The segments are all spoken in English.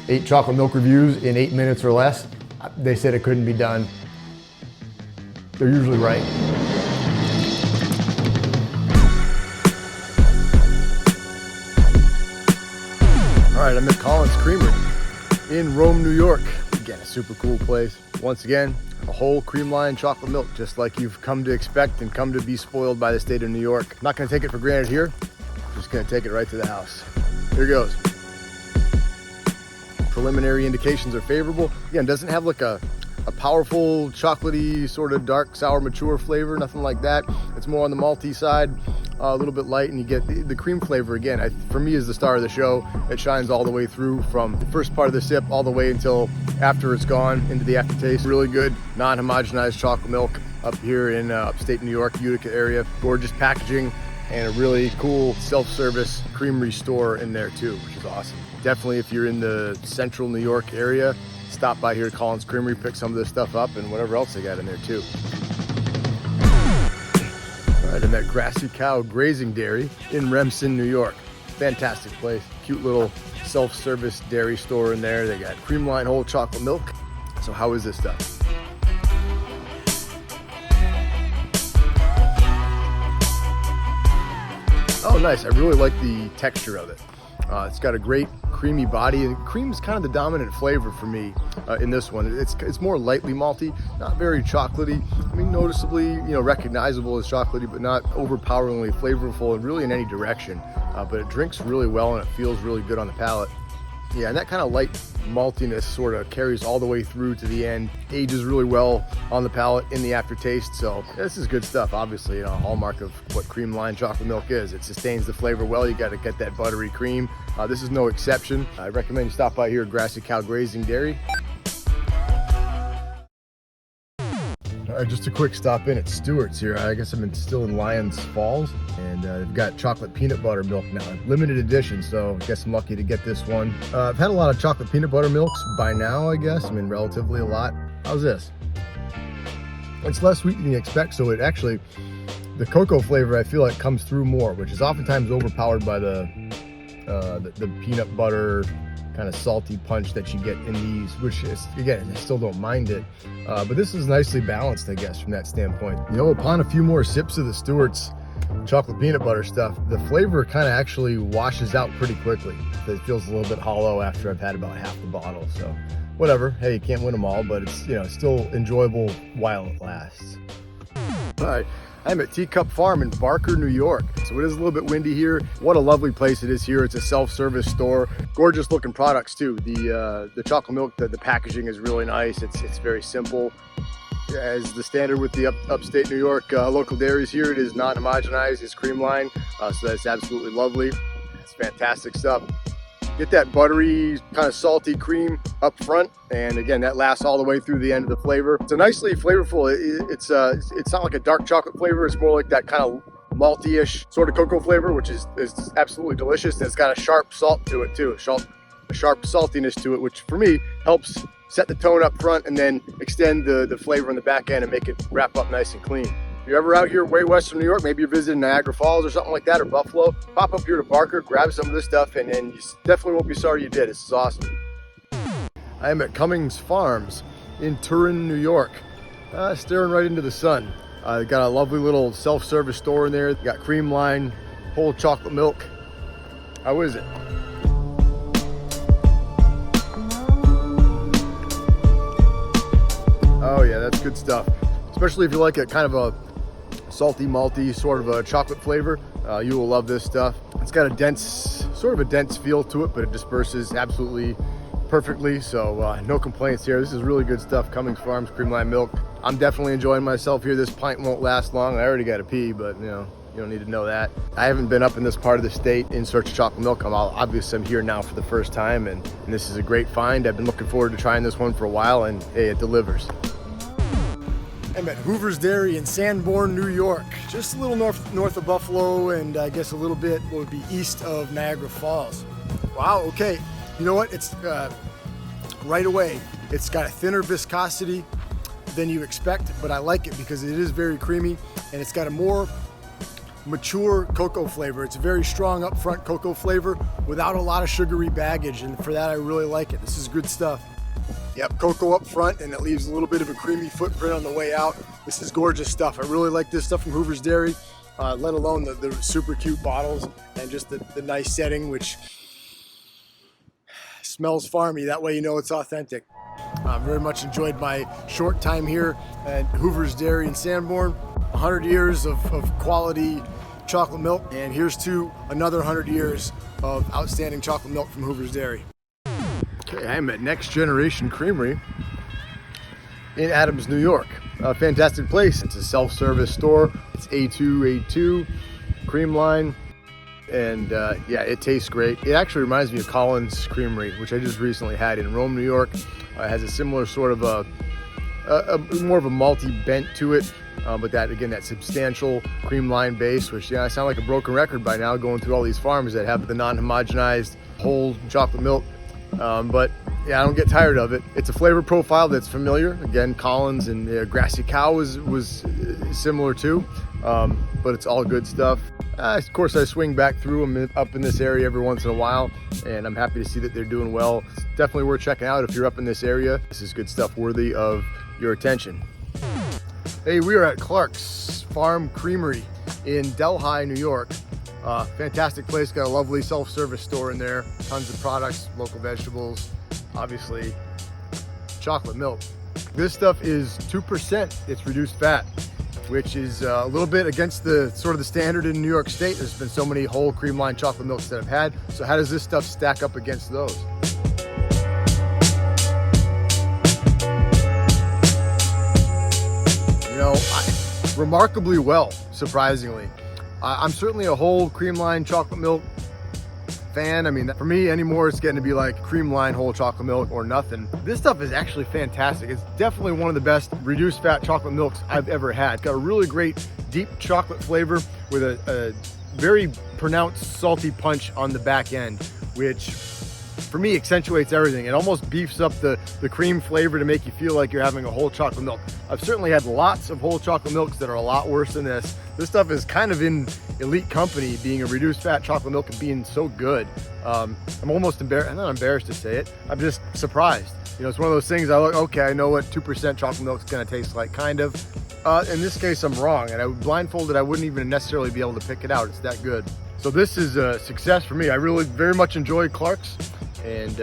8 chocolate milk reviews in 8 minutes or less. They said it couldn't be done. They're usually right. All right, I'm at Cummings Creamery in Rome, New York. Again, a super cool place. Once again, a whole cream line chocolate milk, just like you've come to expect and come to be spoiled by the state of New York. I'm not gonna take it for granted here. I'm just gonna take it right to the house. Here goes. Preliminary indications are favorable. Again, doesn't have like a powerful chocolatey sort of dark sour mature flavor, nothing like that. It's more on the malty side, a little bit light, and you get the cream flavor again. For me, is the star of the show. It shines all the way through from the first part of the sip all the way until after it's gone into the aftertaste. Really good non-homogenized chocolate milk up here in upstate New York, Utica area. Gorgeous packaging and a really cool self-service creamery store in there too, which is awesome. Definitely, if you're in the central New York area, stop by here at Cummings Creamery, pick some of this stuff up and whatever else they got in there too. All right, I'm at Grassy Cow Grazing Dairy in Remsen, New York. Fantastic place. Cute little self-service dairy store in there. They got cream line whole chocolate milk. So how is this stuff? Oh, nice. I really like the texture of it. It's got a great creamy body, and cream is kind of the dominant flavor for me in this one. It's more lightly malty, not very chocolatey. I mean, noticeably, recognizable as chocolatey, but not overpoweringly flavorful and really in any direction. But it drinks really well and it feels really good on the palate. Yeah, and that kind of light maltiness sort of carries all the way through to the end. Ages really well on the palate in the aftertaste. So this is good stuff. Obviously, a hallmark of what cream line chocolate milk is. It sustains the flavor well. You got to get that buttery cream. This is no exception. I recommend you stop by here at Grassy Cow Grazing Dairy. All right, just a quick stop in at Stewarts here. I guess I'm still in Lyons Falls, and they've got chocolate peanut butter milk now. Limited edition, so I guess I'm lucky to get this one. I've had a lot of chocolate peanut butter milks by now, I guess. I mean, relatively a lot. How's this? It's less sweet than you expect, so it actually, the cocoa flavor I feel like comes through more, which is oftentimes overpowered by the peanut butter kind of salty punch that you get in these, which is, again, I still don't mind it. But this is nicely balanced, I guess, from that standpoint. Upon a few more sips of the Stewart's chocolate peanut butter stuff, the flavor kind of actually washes out pretty quickly. It feels a little bit hollow after I've had about half the bottle. So whatever, hey, you can't win them all, but it's still enjoyable while it lasts. All right. I'm at Teacup Farm in Barker, New York. So it is a little bit windy here. What a lovely place it is here. It's a self-service store. Gorgeous looking products too. The chocolate milk, the packaging is really nice. It's very simple. As the standard with the upstate New York local dairies here, it is not homogenized, it's cream line. So that's absolutely lovely. It's fantastic stuff. Get that buttery, kind of salty cream up front, and again, that lasts all the way through the end of the flavor. It's a nicely flavorful. It's not like a dark chocolate flavor. It's more like that kind of malty-ish sort of cocoa flavor, which is absolutely delicious. And it's got a sharp salt to it too, a sharp saltiness to it, which for me helps set the tone up front and then extend the flavor in the back end and make it wrap up nice and clean. If you're ever out here way western New York, maybe you're visiting Niagara Falls or something like that, or Buffalo, pop up here to Barker, grab some of this stuff, and then you definitely won't be sorry you did. This is awesome. I am at Cummings Farms in Turin, New York, staring right into the sun. Got a lovely little self-service store in there. Got cream line, whole chocolate milk. How is it? Oh yeah, that's good stuff. Especially if you like a kind of a salty, malty sort of a chocolate flavor, you will love this stuff. It's got a sort of a dense feel to it, but it disperses absolutely perfectly. So no complaints here. This is really good stuff. Cummings Farms cream line milk. I'm definitely enjoying myself here. This pint won't last long. I already got to pee, but you don't need to know that. I haven't been up in this part of the state in search of chocolate milk. Obviously I'm here now for the first time, and this is a great find. I've been looking forward to trying this one for a while, and hey, it delivers. I'm at Hoovers Dairy in Sanborn, New York, just a little north of Buffalo, and I guess a little bit would be east of Niagara Falls. Wow, okay. You know what? It's right away, it's got a thinner viscosity than you expect, but I like it because it is very creamy, and it's got a more mature cocoa flavor. It's a very strong upfront cocoa flavor without a lot of sugary baggage, and for that I really like it. This is good stuff. Yep, cocoa up front, and it leaves a little bit of a creamy footprint on the way out. This is gorgeous stuff. I really like this stuff from Hoovers Dairy, let alone the super cute bottles and just the nice setting, which smells farmy. That way you know it's authentic. Very much enjoyed my short time here at Hoovers Dairy in Sanborn. 100 years of quality chocolate milk, and here's to another 100 years of outstanding chocolate milk from Hoovers Dairy. Okay, I'm at Next Generation Creamery in Adams, New York. A fantastic place. It's a self-service store. It's A2 cream line, and yeah, it tastes great. It actually reminds me of Collins Creamery, which I just recently had in Rome, New York. It has a similar sort of a more of a malty bent to it, but that substantial cream line base, which, yeah, I sound like a broken record by now going through all these farms that have the non-homogenized whole chocolate milk. But yeah, I don't get tired of it. It's a flavor profile that's familiar. Again, Collins and Grassy Cow was similar too, but it's all good stuff. Of course, I swing back through them up in this area every once in a while, and I'm happy to see that they're doing well. It's definitely worth checking out if you're up in this area. This is good stuff worthy of your attention. Hey, we are at Clark's Farm Creamery in Delhi, New York. Fantastic place, got a lovely self-service store in there, tons of products, local vegetables, obviously chocolate milk. This stuff is 2%, it's reduced fat, which is a little bit against the sort of the standard in New York State. There's been so many whole cream line chocolate milks that I've had. So how does this stuff stack up against those? You know, remarkably well, surprisingly. I'm certainly a whole cream line chocolate milk fan. I mean, for me anymore, it's getting to be like cream line whole chocolate milk or nothing. This stuff is actually fantastic. It's definitely one of the best reduced fat chocolate milks I've ever had. It's got a really great deep chocolate flavor with a very pronounced salty punch on the back end, which for me accentuates everything. It almost beefs up the cream flavor to make you feel like you're having a whole chocolate milk. I've certainly had lots of whole chocolate milks that are a lot worse than this. This stuff is kind of in elite company, being a reduced fat chocolate milk and being so good. I'm almost embarrassed. I'm not embarrassed to say it. I'm just surprised. You know, it's one of those things I look, okay, I know what 2% chocolate milk is going to taste like, kind of. In this case, I'm wrong, and I blindfolded, I wouldn't even necessarily be able to pick it out. It's that good. So this is a success for me. I really very much enjoy Clark's, and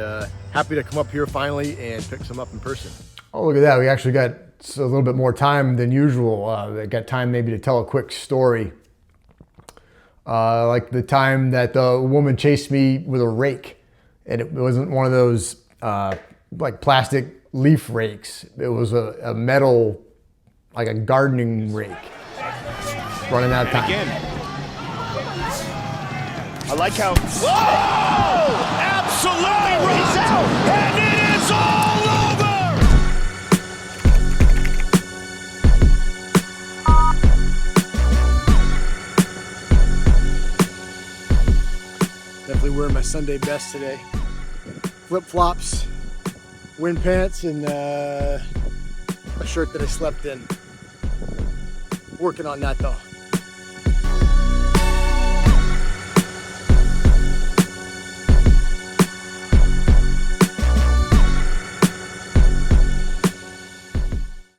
happy to come up here finally and pick some up in person. Oh, look at that. We actually got a little bit more time than usual. I got time maybe to tell a quick story. Like the time that the woman chased me with a rake, and it wasn't one of those like plastic leaf rakes. It was a metal, like a gardening rake. Running out of time. Again. I like how. Whoa! Absolutely runs out, and it is all over. Definitely wearing my Sunday best today. Flip-flops, wind pants, and a shirt that I slept in. Working on that though.